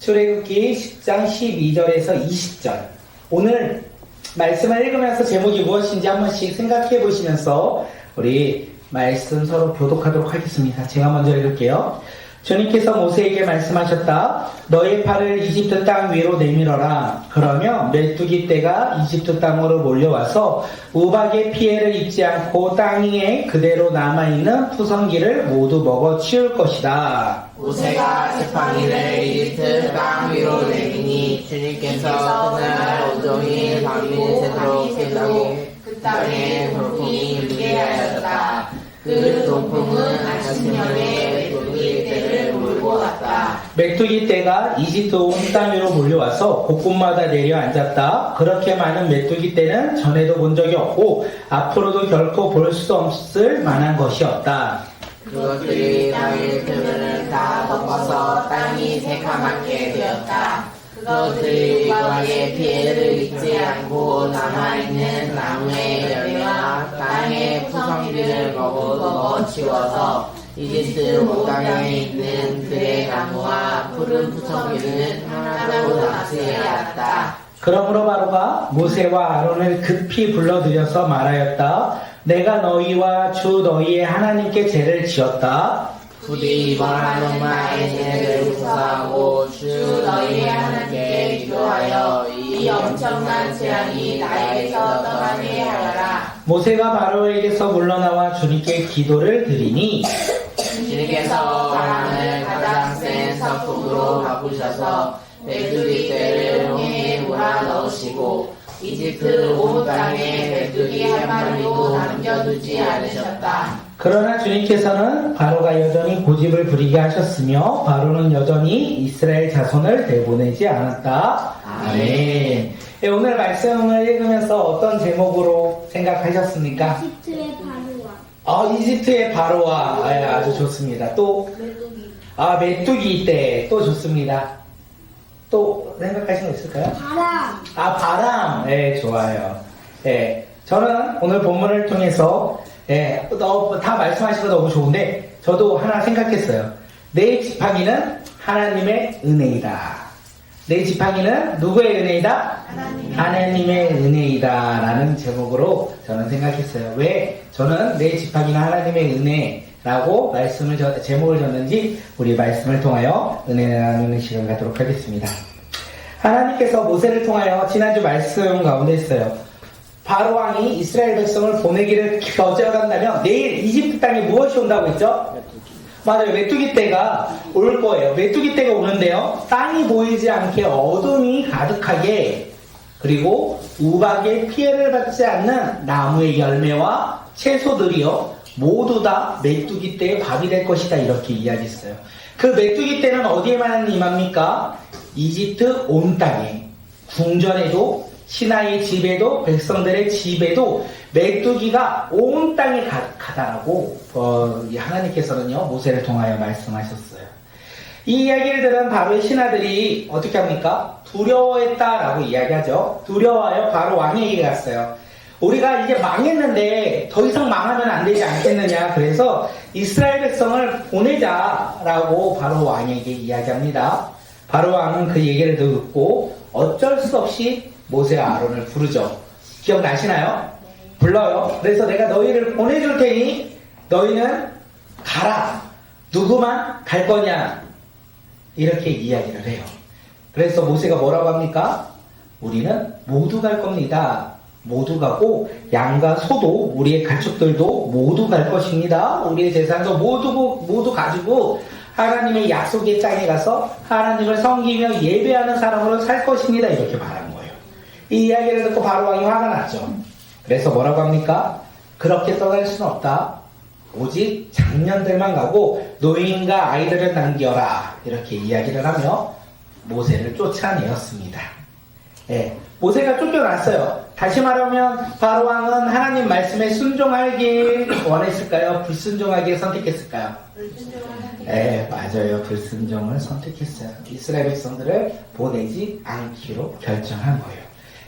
출애굽기 10장 12절에서 20절. 오늘 말씀을 읽으면서 제목이 무엇인지 한 번씩 생각해 보시면서 우리 말씀 서로 교독하도록 하겠습니다. 제가 먼저 읽을게요. 주님께서 모세에게 말씀하셨다. 너의 팔을 이집트 땅 위로 내밀어라. 그러면 메뚜기 떼가 이집트 땅으로 몰려와서 우박의 피해를 입지 않고 땅 위에 그대로 남아있는 푸성기를 모두 먹어 치울 것이다. 모세가 지팡이를 이집트 땅 위로 내리니 주님께서 그날 온종일 밤이 새도록 쇠자고 그 땅에 돌풍이 일게 하였다. 그 돌풍은 아침녘에 메뚜기 떼를 몰고 왔다. 메뚜기 떼가 이집트 온 땅 위로 몰려와서 곳곳마다 내려앉았다. 그렇게 많은 메뚜기 떼는 전에도 본 적이 없고 앞으로도 결코 볼 수 없을 만한 것이었다. 그것들이 땅의 표면을 다 덮어서 땅이 새카맣게 되었다. 그것들이 우박의 피해를 입지 않고 남아있는 나무의 열매와 땅의 푸성기를 먹어 치워서 이집트 온 땅에 있는 들의 나무와 푸른 푸성기는 하나도 남지 않았다. 그러므로 바로가 모세와 아론을 급히 불러들여서 말하였다. 내가 너희와 주 너희의 하나님께 죄를 지었다. 부디 이번 한옥마의 죄를 용서하고 주 너희의 하나님께 기도하여 이 엄청난 재앙이 나에게서 떠나게 하여라. 모세가 바로에게서 물러나와 주님께 기도를 드리니 주님께서 바람을 가장 센 서풍으로 바꾸셔서 메뚜기 떼를 홍해에 몰아넣으시고 이집트 온 땅에 메뚜기 한 마리도 남겨두지 않으셨다. 그러나 주님께서는 바로가 여전히 고집을 부리게 하셨으며 바로는 여전히 이스라엘 자손을 내보내지 않았다. 아멘. 네, 오늘 말씀을 읽으면서 어떤 제목으로 생각하셨습니까? 이집트의 바로와. 이집트의 바로와. 아주 좋습니다. 또 메뚜기 떼. 또 좋습니다. 또 생각하시는 거 있을까요? 바람. 바람. 네, 좋아요. 네, 저는 오늘 본문을 통해서 다 말씀하신 거 너무 좋은데 저도 하나 생각했어요. 내 지팡이는 하나님의 은혜이다. 내 지팡이는 누구의 은혜이다? 하나님의 은혜이다 라는 제목으로 저는 생각했어요. 왜 저는 내 지팡이는 하나님의 은혜라고 제목을 줬는지 우리 말씀을 통하여 은혜 나누는 시간 갖도록 하겠습니다. 하나님께서 모세를 통하여 지난주 말씀 가운데 있어요. 바로 왕이 이스라엘 백성을 보내기를 거절한다면 내일 이집트 땅에 무엇이 온다고 했죠? 맞아요. 메뚜기 떼가 올 거예요. 메뚜기 떼가 오는데요. 땅이 보이지 않게 어둠이 가득하게 그리고 우박의 피해를 받지 않는 나무의 열매와 채소들이요. 모두 다 메뚜기 떼의 밥이 될 것이다. 이렇게 이야기했어요. 그 메뚜기 떼는 어디에만 임합니까? 이집트 온 땅에. 궁전에도 신하의 집에도 백성들의 집에도 메뚜기가 온 땅에 가득하다라고 하나님께서는요 모세를 통하여 말씀하셨어요. 이 이야기를 들은 바로의 신하들이 어떻게 합니까? 두려워했다라고 이야기하죠. 두려워하여 바로 왕에게 갔어요. 우리가 이제 망했는데 더 이상 망하면 안 되지 않겠느냐. 그래서 이스라엘 백성을 보내자라고 바로 왕에게 이야기합니다. 바로 왕은 그 얘기를 듣고 어쩔 수 없이 모세와 아론을 부르죠. 기억나시나요? 불러요. 그래서 내가 너희를 보내줄 테니 너희는 가라. 누구만 갈 거냐? 이렇게 이야기를 해요. 그래서 모세가 뭐라고 합니까? 우리는 모두 갈 겁니다. 모두 가고 양과 소도 우리의 가축들도 모두 갈 것입니다. 우리의 재산도 모두 가지고 하나님의 약속의 땅에 가서 하나님을 섬기며 예배하는 사람으로 살 것입니다. 이렇게 말한 거예요. 이 이야기를 듣고 바로 왕이 화가 났죠. 그래서 뭐라고 합니까? 그렇게 떠날 수는 없다. 오직 장년들만 가고 노인과 아이들을 남겨라. 이렇게 이야기를 하며 모세를 쫓아내었습니다. 모세가 쫓겨났어요. 다시 말하면 바로 왕은 하나님 말씀에 순종하길 원했을까요? 불순종하길 선택했을까요? 맞아요. 불순종을 선택했어요. 이스라엘 백성들을 보내지 않기로 결정한 거예요.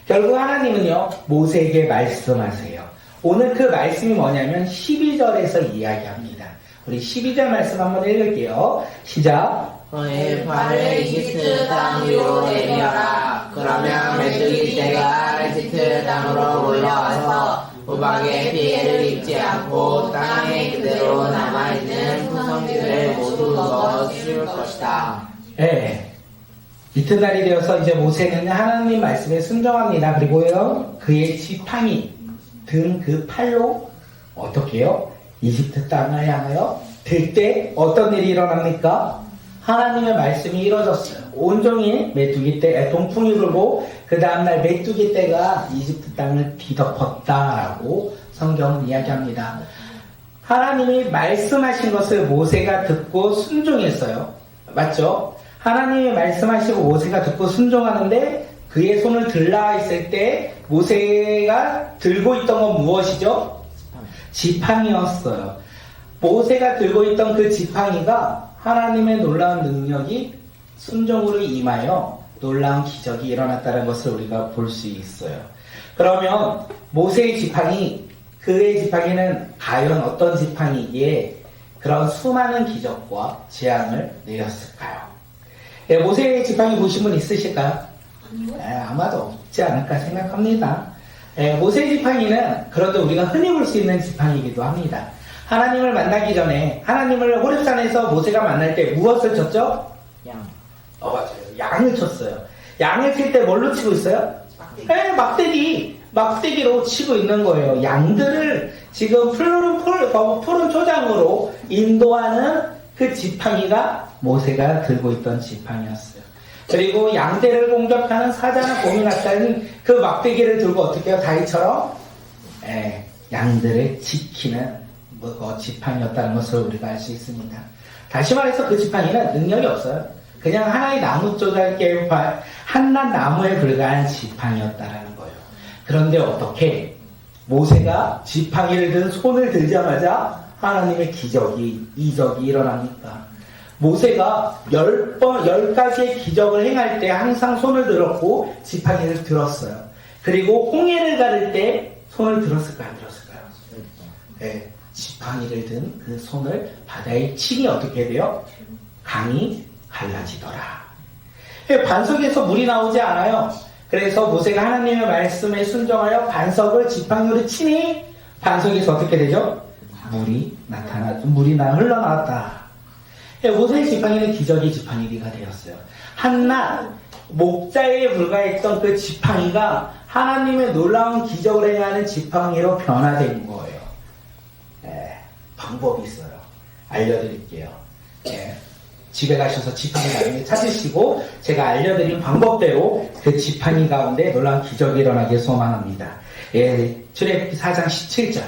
결국 하나님은요 모세에게 말씀하세요. 오늘 그 말씀이 뭐냐면 12절에서 이야기합니다. 우리 12절 말씀 한번 읽을게요. 시작. 너의 발을 이집트 땅 위로 내밀어라. 그러면 메뚜기 떼가 이집트 땅으로 몰려와서 우박의 피해를 입지 않고 땅에 그대로 남아있는 풍성지들을 모두 먹어 치울 것이다. 예. 이튿날이 되어서 이제 모세는 하나님 말씀에 순종합니다. 그리고요, 그의 지팡이 든 그 팔로 어떻게 해요? 이집트 땅을 향하여 들 때 어떤 일이 일어납니까? 하나님의 말씀이 이루어졌어요. 온종일 메뚜기 떼, 동풍이 불고 그 다음날 메뚜기 떼가 이집트 땅을 뒤덮었다라고 성경은 이야기합니다. 하나님이 말씀하신 것을 모세가 듣고 순종했어요. 맞죠? 하나님이 말씀하시고 모세가 듣고 순종하는데 그의 손을 들라 했을 때 모세가 들고 있던 건 무엇이죠? 지팡이였어요. 모세가 들고 있던 그 지팡이가 하나님의 놀라운 능력이 순종으로 임하여 놀라운 기적이 일어났다는 것을 우리가 볼 수 있어요. 그러면 모세의 지팡이, 그의 지팡이는 과연 어떤 지팡이기에 그런 수많은 기적과 재앙을 내렸을까요? 예, 모세의 지팡이 보신 분 있으실까요? 아마도 없지 않을까 생각합니다. 예, 모세의 지팡이는 그런데 우리가 흔히 볼 수 있는 지팡이이기도 합니다. 하나님을 만나기 전에 하나님을 호렙산에서 모세가 만날 때 무엇을 쳤죠? 양. 맞아요. 양을 쳤어요. 양을 칠 때 뭘로 치고 있어요? 막대기로 치고 있는 거예요. 양들을 지금 푸른 초장으로 인도하는 그 지팡이가 모세가 들고 있던 지팡이였어요. 그리고 양대를 공격하는 사자나 곰이 나타난 그 막대기를 들고 어떻게 해요? 다리처럼 양들을 지키는 지팡이였다는 것을 우리가 알 수 있습니다. 다시 말해서 그 지팡이는 능력이 없어요. 그냥 하나의 나무 조각에 한낱 나무에 불과한 지팡이였다라는 거예요. 그런데 어떻게 모세가 지팡이를 든 손을 들자마자 하나님의 이적이 일어납니까? 모세가 10가지의 기적을 행할 때 항상 손을 들었고 지팡이를 들었어요. 그리고 홍해를 가를 때 손을 들었을까요? 안 들었을까요? 네, 지팡이를 든 그 손을 바다에 치니 어떻게 돼요? 강이 갈라지더라. 반석에서 물이 나오지 않아요. 그래서 모세가 하나님의 말씀에 순종하여 반석을 지팡이로 치니 반석에서 어떻게 되죠? 물이 흘러나왔다. 모세의 지팡이는 기적의 지팡이가 되었어요. 한낱 목자에 불과했던 그 지팡이가 하나님의 놀라운 기적을 행하는 지팡이로 변화된 거예요. 방법이 있어요. 알려드릴게요. 집에 가셔서 지팡이 나중에 찾으시고 제가 알려드린 방법대로 그 지팡이 가운데 놀라운 기적이 일어나길 소망합니다. 출애굽기 4장 17절.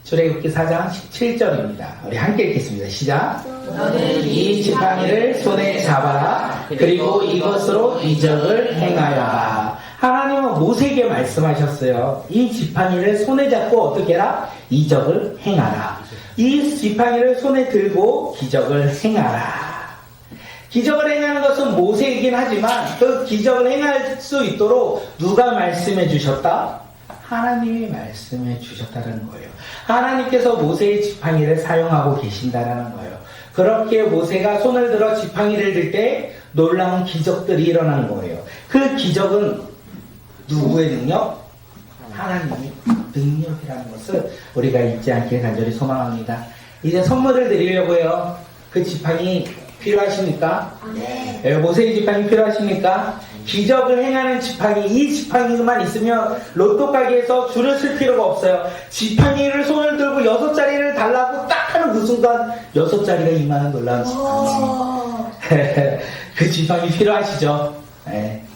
출애굽기 4장 17절입니다. 우리 함께 읽겠습니다. 시작. 너는 이 지팡이를 손에 잡아라. 그리고 이것으로 이적을 행하여라. 하나님은 모세에게 말씀하셨어요. 이 지팡이를 손에 잡고 어떻게 해라? 이적을 행하라. 이 지팡이를 손에 들고 기적을 행하라. 기적을 행하는 것은 모세이긴 하지만 그 기적을 행할 수 있도록 누가 말씀해 주셨다? 하나님이 말씀해 주셨다는 거예요. 하나님께서 모세의 지팡이를 사용하고 계신다라는 거예요. 그렇게 모세가 손을 들어 지팡이를 들 때 놀라운 기적들이 일어나는 거예요. 그 기적은 누구의 능력? 하나님의 능력이라는 것을 우리가 잊지 않길 간절히 소망합니다. 이제 선물을 드리려고 해요. 그 지팡이 필요하십니까? 네. 모세의 지팡이 필요하십니까? 기적을 행하는 지팡이, 이 지팡이만 있으면 로또 가게에서 줄을 쓸 필요가 없어요. 지팡이를 손을 들고 6자리를 달라고 딱 하는 그 순간 6자리가 임하는 놀라운 지팡이. 그 지팡이 필요하시죠?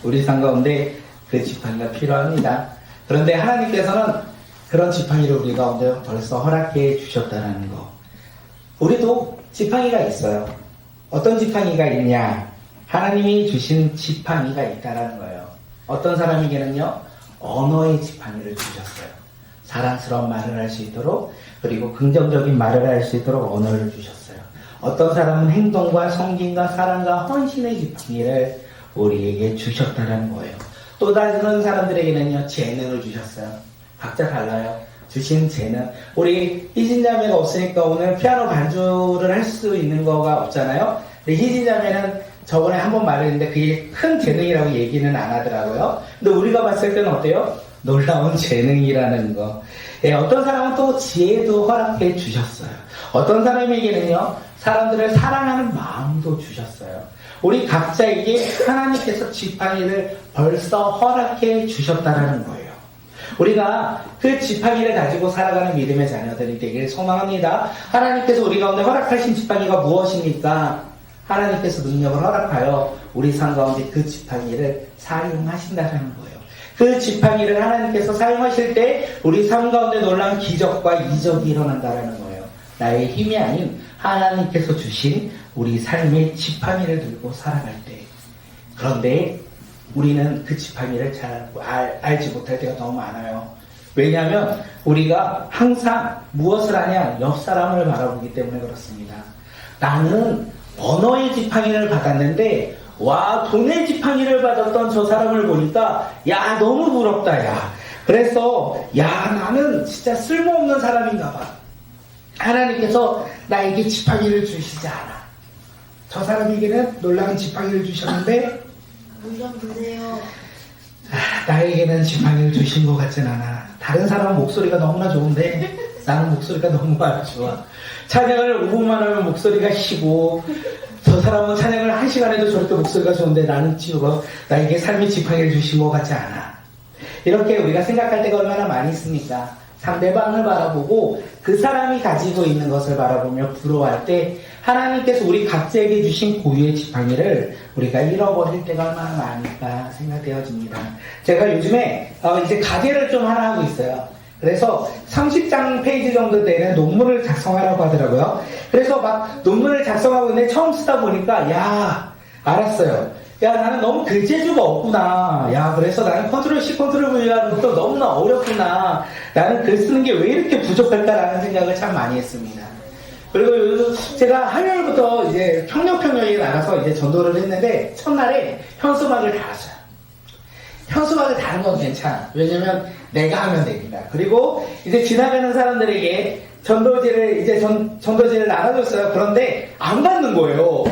우리 삶 가운데 그 지팡이가 필요합니다. 그런데 하나님께서는 그런 지팡이를 우리 가운데 벌써 허락해 주셨다는 거. 우리도 지팡이가 있어요. 어떤 지팡이가 있냐? 하나님이 주신 지팡이가 있다라는 거예요. 어떤 사람에게는요, 언어의 지팡이를 주셨어요. 사랑스러운 말을 할 수 있도록, 그리고 긍정적인 말을 할 수 있도록 언어를 주셨어요. 어떤 사람은 행동과 성김과 사랑과 헌신의 지팡이를 우리에게 주셨다라는 거예요. 또 다른 사람들에게는요, 재능을 주셨어요. 각자 달라요. 주신 재능. 우리 희진자매가 없으니까 오늘 피아노 반주를 할 수 있는 거가 없잖아요. 근데 희진 자매는 저번에 한번 말했는데 그게 큰 재능이라고 얘기는 안 하더라고요. 근데 우리가 봤을 때는 어때요? 놀라운 재능이라는 거. 예, 어떤 사람은 또 지혜도 허락해 주셨어요. 어떤 사람에게는요, 사람들을 사랑하는 마음도 주셨어요. 우리 각자에게 하나님께서 지팡이를 벌써 허락해 주셨다라는 거예요. 우리가 그 지팡이를 가지고 살아가는 믿음의 자녀들이 되길 소망합니다. 하나님께서 우리 가운데 허락하신 지팡이가 무엇입니까? 하나님께서 능력을 허락하여 우리 삶 가운데 그 지팡이를 사용하신다는 거예요. 그 지팡이를 하나님께서 사용하실 때 우리 삶 가운데 놀라운 기적과 이적이 일어난다는 거예요. 나의 힘이 아닌 하나님께서 주신 우리 삶의 지팡이를 들고 살아갈 때. 그런데 우리는 그 지팡이를 잘 알지 못할 때가 너무 많아요. 왜냐하면 우리가 항상 무엇을 하냐? 옆 사람을 바라보기 때문에 그렇습니다. 나는 언어의 지팡이를 받았는데 와, 돈의 지팡이를 받았던 저 사람을 보니까 야, 너무 부럽다. 야, 그래서 야, 나는 진짜 쓸모없는 사람인가 봐. 하나님께서 나에게 지팡이를 주시지 않아. 저 사람에게는 놀라운 지팡이를 주셨는데 물좀 드세요. 나에게는 지팡이를 주신 것 같진 않아. 다른 사람은 목소리가 너무나 좋은데 나는 목소리가 너무 안 좋아. 찬양을 5분만 하면 목소리가 쉬고, 저 사람은 찬양을 1시간 해도 저렇게 목소리가 좋은데 나는 지우고 나에게 삶의 지팡이를 주신 것 같지 않아. 이렇게 우리가 생각할 때가 얼마나 많이 있습니까? 상대방을 바라보고 그 사람이 가지고 있는 것을 바라보며 부러워할 때 하나님께서 우리 각자에게 주신 고유의 지팡이를 우리가 잃어버릴 때가 얼마나 많을까 생각되어집니다. 제가 요즘에 이제 과제를 좀 하나 하고 있어요. 그래서 30장 페이지 정도 되는 논문을 작성하라고 하더라고요. 그래서 막 논문을 작성하고 있는데 처음 쓰다 보니까 야, 알았어요. 야, 나는 너무 글재주가 없구나. 야, 그래서 나는 컨트롤 C, 컨트롤 V 하는 것도 너무나 어렵구나. 나는 글 쓰는 게 왜 이렇게 부족할까라는 생각을 참 많이 했습니다. 그리고 요즘 제가 화요일부터 이제 평역에 나가서 이제 전도를 했는데 첫날에 현수막을 달았어요. 현수막을 다는 건 괜찮아. 왜냐면 내가 하면 되니까. 그리고 이제 지나가는 사람들에게 전도지를 나눠줬어요. 그런데 안 받는 거예요.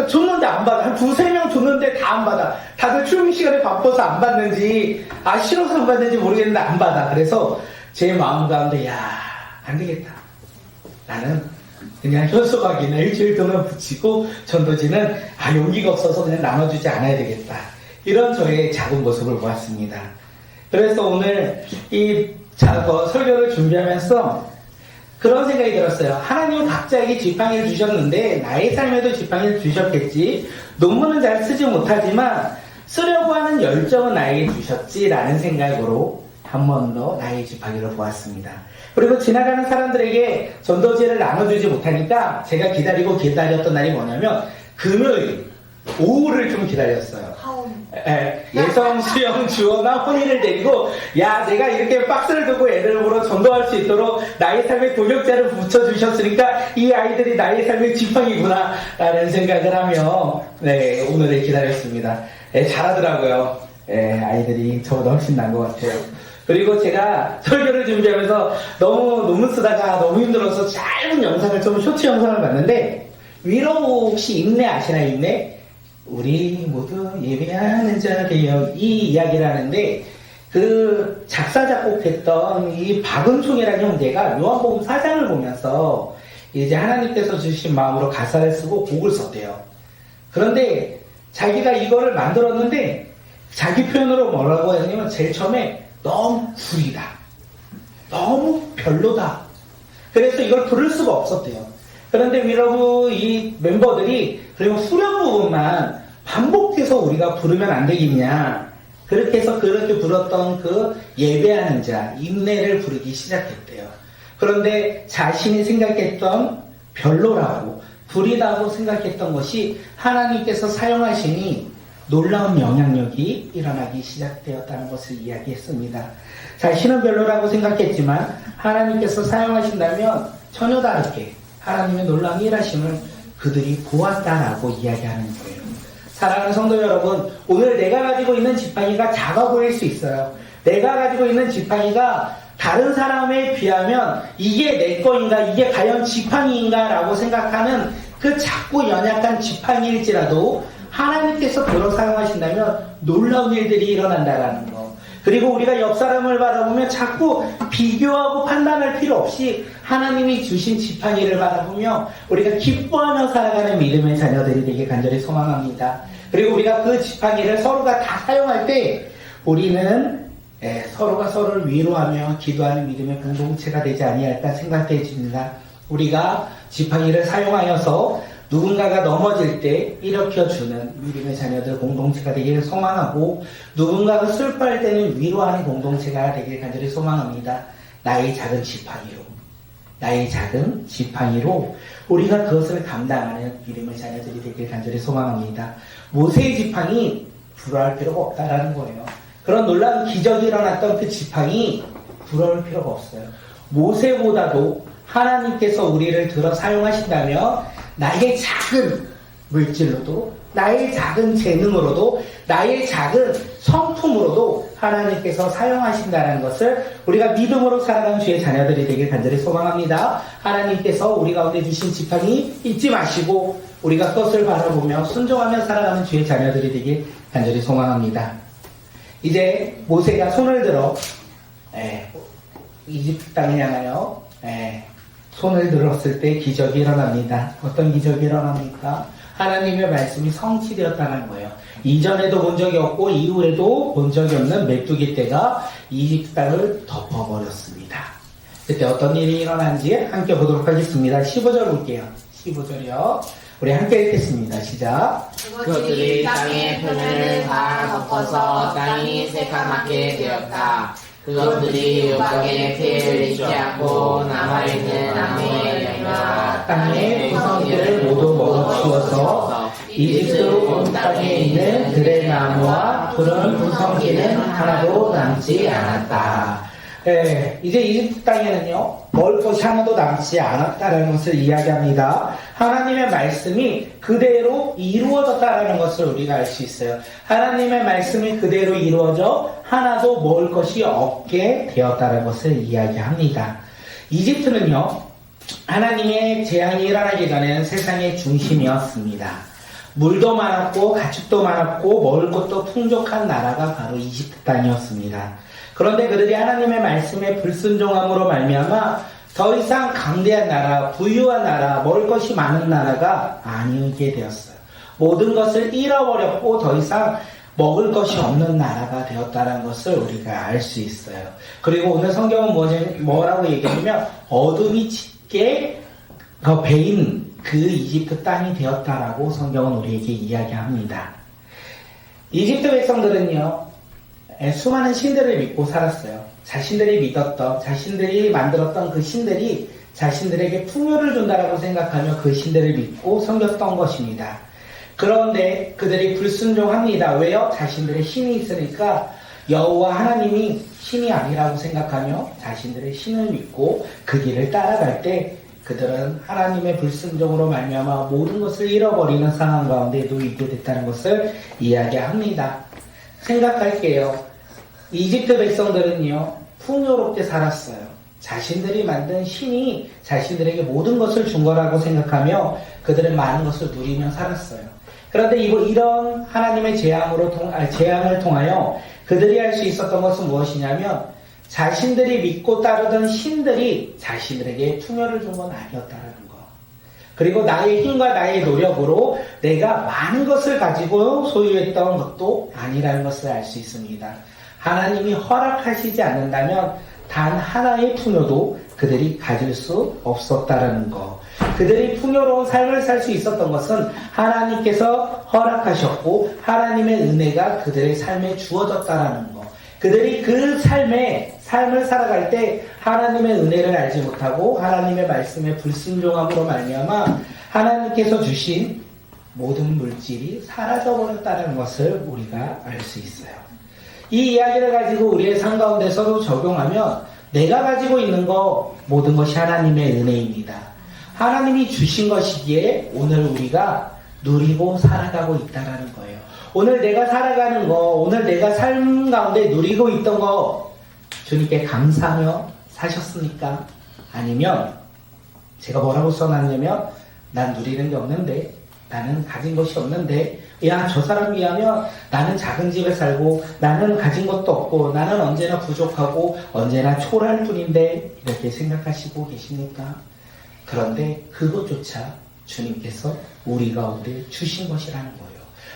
줬는데 안 받아. 한 2-3명 줬는데 다 안 받아. 다들 출근 시간에 바빠서 안 받는지, 싫어서 안 받는지 모르겠는데 안 받아. 그래서 제 마음 가운데, 야, 안 되겠다. 나는 그냥 현수막이나 일주일 동안 붙이고 전도지는 용기가 없어서 그냥 나눠주지 않아야 되겠다. 이런 저의 작은 모습을 보았습니다. 그래서 오늘 이 설교를 준비하면서 그런 생각이 들었어요. 하나님은 각자에게 지팡이를 주셨는데 나의 삶에도 지팡이를 주셨겠지. 논문은 잘 쓰지 못하지만 쓰려고 하는 열정은 나에게 주셨지라는 생각으로 한 번 더 나의 지팡이를 보았습니다. 그리고 지나가는 사람들에게 전도지를 나눠주지 못하니까 제가 기다렸던 날이 뭐냐면 금요일 오후를 좀 기다렸어요. 예성, 수영, 주어나 혼인을 데리고 야, 내가 이렇게 박스를 두고 애를 보러 전도할 수 있도록 나의 삶에 동역자를 붙여주셨으니까 이 아이들이 나의 삶의 지팡이구나 라는 생각을 하며 오늘을 기다렸습니다. 잘하더라고요. 아이들이 저보다 훨씬 나은 것 같아요. 그리고 제가 설교를 준비하면서 너무 논문 쓰다가 너무 힘들어서 짧은 영상을 좀 쇼트 영상을 봤는데 위로 혹시 인내 아시나요? 인내? 우리 모두 예배하는 자 되어 이 이야기를 하는데 그 작사 작곡했던 이 박은총이라는 형제가 요한복음 4장을 보면서 이제 하나님께서 주신 마음으로 가사를 쓰고 곡을 썼대요. 그런데 자기가 이거를 만들었는데 자기 표현으로 뭐라고 했냐면 제일 처음에 너무 구리다. 너무 별로다. 그래서 이걸 부를 수가 없었대요. 그런데 위러브 이 멤버들이 그리고 후렴 부분만 반복해서 우리가 부르면 안 되겠냐. 그렇게 해서 그렇게 불렀던 그 예배하는 자, 인내를 부르기 시작했대요. 그런데 자신이 생각했던 별로라고, 구리다고 생각했던 것이 하나님께서 사용하시니 놀라운 영향력이 일어나기 시작되었다는 것을 이야기했습니다. 자신은 별로라고 생각했지만 하나님께서 사용하신다면 전혀 다르게 하나님의 놀라운 일하심을 그들이 보았다라고 이야기하는 거예요. 사랑하는 성도 여러분, 오늘 내가 가지고 있는 지팡이가 작아 보일 수 있어요. 내가 가지고 있는 지팡이가 다른 사람에 비하면 이게 내 거인가, 이게 과연 지팡이인가 라고 생각하는 그 작고 연약한 지팡이일지라도 하나님께서 들어 사용하신다면 놀라운 일들이 일어난다라는 거. 그리고 우리가 옆 사람을 바라보며 자꾸 비교하고 판단할 필요 없이 하나님이 주신 지팡이를 바라보며 우리가 기뻐하며 살아가는 믿음의 자녀들이 되길 간절히 소망합니다. 그리고 우리가 그 지팡이를 서로가 다 사용할 때 우리는 서로가 서로를 위로하며 기도하는 믿음의 공동체가 되지 아니할까 생각해 줍니다. 우리가 지팡이를 사용하여서 누군가가 넘어질 때 일으켜주는 믿음의 자녀들 공동체가 되기를 소망하고 누군가가 슬퍼할 때는 위로하는 공동체가 되길 간절히 소망합니다. 나의 작은 지팡이로 우리가 그것을 감당하는 믿음의 자녀들이 되길 간절히 소망합니다. 모세의 지팡이 부러워할 필요가 없다라는 거예요. 그런 놀라운 기적이 일어났던 그 지팡이 부러울 필요가 없어요. 모세보다도 하나님께서 우리를 들어 사용하신다면 나의 작은 물질로도 나의 작은 재능으로도 나의 작은 성품으로도 하나님께서 사용하신다는 것을 우리가 믿음으로 살아가는 주의 자녀들이 되길 간절히 소망합니다. 하나님께서 우리 가운데 주신 지팡이 잊지 마시고 우리가 그것을 바라보며 순종하며 살아가는 주의 자녀들이 되길 간절히 소망합니다. 이제 모세가 손을 들어 이집트 땅을 향하여 손을 들었을 때 기적이 일어납니다. 어떤 기적이 일어납니까? 하나님의 말씀이 성취되었다는 거예요. 이전에도 본 적이 없고 이후에도 본 적이 없는 메뚜기 떼가 이집트 땅을 덮어버렸습니다. 그때 어떤 일이 일어난지 함께 보도록 하겠습니다. 15절 볼게요. 15절이요. 우리 함께 읽겠습니다. 시작. 그것들이 땅의 표면을 다 덮어서 땅이 새까맣게 되었다. 그것들이 육각에 피해를 입지 않고 남아있는 나무의 열매와 땅의 토성이를 모두 먹어치워서 이집트 온 땅에 있는 들의 나무와 푸른 토성이는 하나도 남지 않았다. 이제 이집트 땅에는요 먹을 것이 하나도 남지 않았다는 것을 이야기합니다. 하나님의 말씀이 그대로 이루어졌다는 것을 우리가 알 수 있어요. 하나님의 말씀이 그대로 이루어져 하나도 먹을 것이 없게 되었다는 것을 이야기합니다. 이집트는요 하나님의 재앙이 일어나기 전에는 세상의 중심이었습니다. 물도 많았고 가축도 많았고 먹을 것도 풍족한 나라가 바로 이집트 땅이었습니다. 그런데 그들이 하나님의 말씀에 불순종함으로 말미암아 더 이상 강대한 나라, 부유한 나라, 먹을 것이 많은 나라가 아니게 되었어요. 모든 것을 잃어버렸고 더 이상 먹을 것이 없는 나라가 되었다는 것을 우리가 알 수 있어요. 그리고 오늘 성경은 뭐라고 얘기하냐면 어둠이 짙게 배인 그 이집트 땅이 되었다라고 성경은 우리에게 이야기합니다. 이집트 백성들은요 수많은 신들을 믿고 살았어요. 자신들이 믿었던, 자신들이 만들었던 그 신들이 자신들에게 풍요를 준다라고 생각하며 그 신들을 믿고 섬겼던 것입니다. 그런데 그들이 불순종합니다. 왜요? 자신들의 신이 있으니까 여호와 하나님이 신이 아니라고 생각하며 자신들의 신을 믿고 그 길을 따라갈 때 그들은 하나님의 불순종으로 말미암아 모든 것을 잃어버리는 상황 가운데 놓이게 됐다는 것을 이야기합니다. 생각할게요. 이집트 백성들은요 풍요롭게 살았어요. 자신들이 만든 신이 자신들에게 모든 것을 준 거라고 생각하며 그들은 많은 것을 누리며 살았어요. 그런데 이런 하나님의 재앙을 통하여 그들이 할 수 있었던 것은 무엇이냐면 자신들이 믿고 따르던 신들이 자신들에게 풍요를 준 건 아니었다는 거. 그리고 나의 힘과 나의 노력으로 내가 많은 것을 가지고 소유했던 것도 아니라는 것을 알 수 있습니다. 하나님이 허락하시지 않는다면 단 하나의 풍요도 그들이 가질 수 없었다라는 거. 그들이 풍요로운 삶을 살 수 있었던 것은 하나님께서 허락하셨고 하나님의 은혜가 그들의 삶에 주어졌다라는 거. 그들이 그 삶을 살아갈 때 하나님의 은혜를 알지 못하고 하나님의 말씀에 불순종함으로 말미암아 하나님께서 주신 모든 물질이 사라져버렸다는 것을 우리가 알 수 있어요. 이 이야기를 가지고 우리의 삶 가운데서도 적용하면 내가 가지고 있는 거 모든 것이 하나님의 은혜입니다. 하나님이 주신 것이기에 오늘 우리가 누리고 살아가고 있다는 거예요. 오늘 내가 살아가는 거, 오늘 내가 삶 가운데 누리고 있던 거 주님께 감사하며 사셨습니까? 아니면 제가 뭐라고 써놨냐면 난 누리는 게 없는데, 나는 가진 것이 없는데, 야, 저 사람 비하면 나는 작은 집에 살고, 나는 가진 것도 없고, 나는 언제나 부족하고, 언제나 초라할 뿐인데, 이렇게 생각하시고 계십니까? 그런데 그것조차 주님께서 우리 가운데 주신 것이라는 거예요.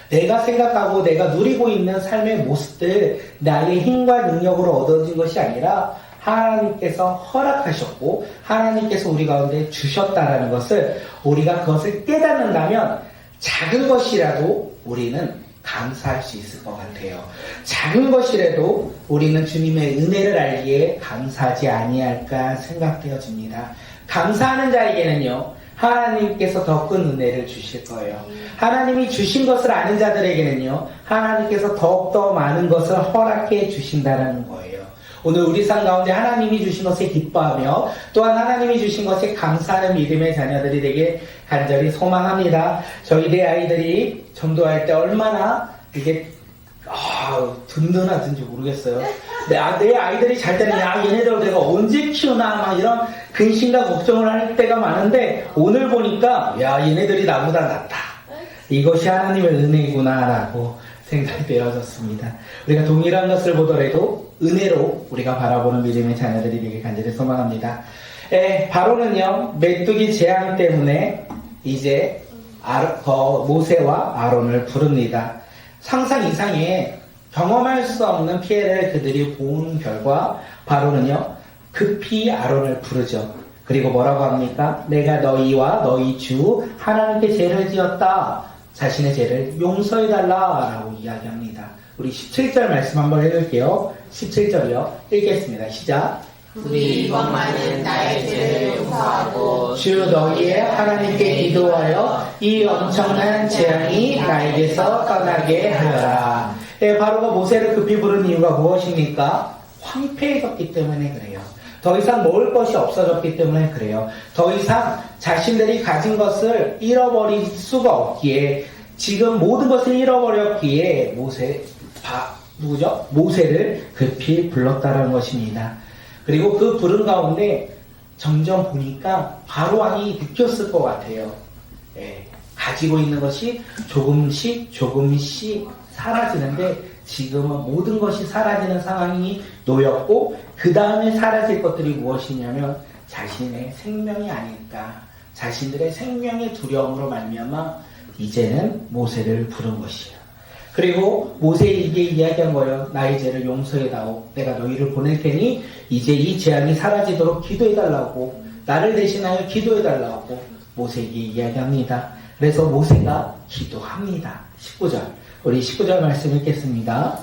내가 생각하고 내가 누리고 있는 삶의 모습들, 나의 힘과 능력으로 얻어진 것이 아니라 하나님께서 허락하셨고 하나님께서 우리 가운데 주셨다라는 것을 우리가 그것을 깨닫는다면 작은 것이라도 우리는 감사할 수 있을 것 같아요. 작은 것이라도 우리는 주님의 은혜를 알기에 감사하지 아니할까 생각되어집니다. 감사하는 자에게는요, 하나님께서 더 큰 은혜를 주실 거예요. 하나님이 주신 것을 아는 자들에게는요, 하나님께서 더욱더 많은 것을 허락해 주신다는 거예요. 오늘 우리 삶 가운데 하나님이 주신 것에 기뻐하며 또한 하나님이 주신 것에 감사하는 믿음의 자녀들이 되길 간절히 소망합니다. 저희 내 아이들이 전도할 때 얼마나 이게 든든하든지 모르겠어요. 내 아이들이 잘 때는 야, 얘네들 내가 언제 키우나 막 이런 근심과 걱정을 할 때가 많은데 오늘 보니까 야, 얘네들이 나보다 낫다. 이것이 하나님의 은혜구나 라고 생각이 되어졌습니다. 우리가 동일한 것을 보더라도 은혜로 우리가 바라보는 믿음의 자녀들이 되길 간절히 소망합니다. 바로는요, 메뚜기 재앙 때문에 이제 모세와 아론을 부릅니다. 상상 이상의 경험할 수 없는 피해를 그들이 본 결과 바로는요, 급히 아론을 부르죠. 그리고 뭐라고 합니까? 내가 너희와 너희 주 하나님께 죄를 지었다. 자신의 죄를 용서해달라 라고 이야기합니다. 우리 17절 말씀 한번 읽을게요. 17절이요. 읽겠습니다. 시작. 우리 이번만은 나의 죄를 용서하고 주 너희의 하나님께 기도하여 이 엄청난 재앙이 나에게서 떠나게 하여라. 바로가 모세를 급히 부른 이유가 무엇입니까? 황폐해졌기 때문에 그래요. 더 이상 먹을 것이 없어졌기 때문에 그래요. 더 이상 자신들이 가진 것을 잃어버릴 수가 없기에 지금 모든 것을 잃어버렸기에 모세를 급히 불렀다는 것입니다. 그리고 그 부른 가운데 점점 보니까 바로 왕이 느꼈을 것 같아요. 가지고 있는 것이 조금씩 사라지는데 지금은 모든 것이 사라지는 상황이 놓였고 그 다음에 사라질 것들이 무엇이냐면 자신의 생명이 아닐까. 자신들의 생명의 두려움으로 말미암아 이제는 모세를 부른 것이에요. 그리고 모세에게 이야기한 거예요. 나의 죄를 용서해다오. 내가 너희를 보낼 테니 이제 이 재앙이 사라지도록 기도해달라고, 나를 대신하여 기도해달라고 모세에게 이야기합니다. 그래서 모세가 기도합니다. 19절. 우리 19절 말씀 읽겠습니다.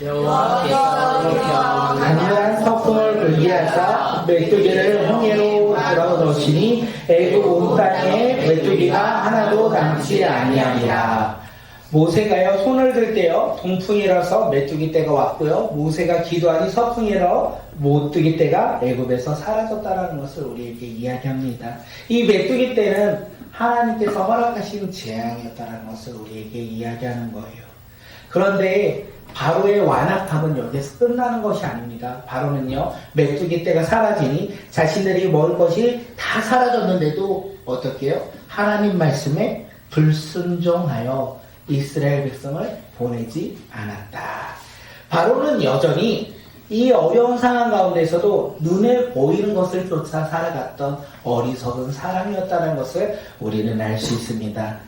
여호와께서 강렬한 서풍을 불게 하사 메뚜기를 홍해로 불어넣으시니 애굽 온 땅에 메뚜기가 하나도 남지 아니하니라. 모세가요, 손을 들 때요, 동풍이라서 메뚜기 떼가 왔고요, 모세가 기도하니 서풍이라 메뚜기 떼가 애굽에서 사라졌다는 것을 우리에게 이야기합니다. 이 메뚜기 떼는 하나님께서 허락하신 재앙이었다는 것을 우리에게 이야기하는 거예요. 그런데 바로의 완악함은 여기서 끝나는 것이 아닙니다. 바로는요, 메뚜기 떼가 사라지니 자신들이 먹을 것이 다 사라졌는데도 어떻게 해요? 하나님 말씀에 불순종하여 이스라엘 백성을 보내지 않았다. 바로는 여전히 이 어려운 상황 가운데서도 눈에 보이는 것을 쫓아 살아갔던 어리석은 사람이었다는 것을 우리는 알 수 있습니다.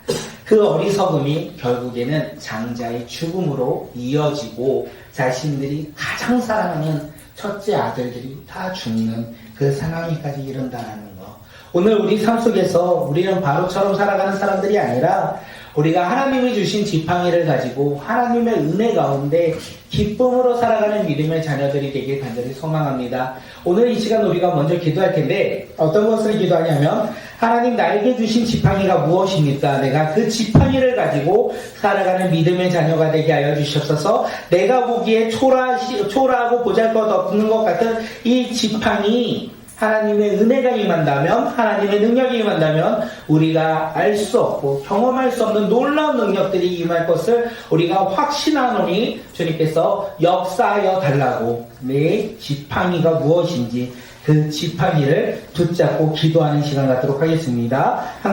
그 어리석음이 결국에는 장자의 죽음으로 이어지고 자신들이 가장 사랑하는 첫째 아들들이 다 죽는 그 상황에까지 이른다는 거. 오늘 우리 삶 속에서 우리는 바로처럼 살아가는 사람들이 아니라 우리가 하나님이 주신 지팡이를 가지고 하나님의 은혜 가운데 기쁨으로 살아가는 믿음의 자녀들이 되길 간절히 소망합니다. 오늘 이 시간 우리가 먼저 기도할 텐데 어떤 것을 기도하냐면 하나님 나에게 주신 지팡이가 무엇입니까? 내가 그 지팡이를 가지고 살아가는 믿음의 자녀가 되게 하여 주시옵소서. 내가 보기에 초라하고 보잘것없는 것 같은 이 지팡이 하나님의 은혜가 임한다면, 하나님의 능력이 임한다면 우리가 알 수 없고 경험할 수 없는 놀라운 능력들이 임할 것을 우리가 확신하노니 주님께서 역사하여 달라고 내 지팡이가 무엇인지 그 지팡이를 붙잡고 기도하는 시간 갖도록 하겠습니다.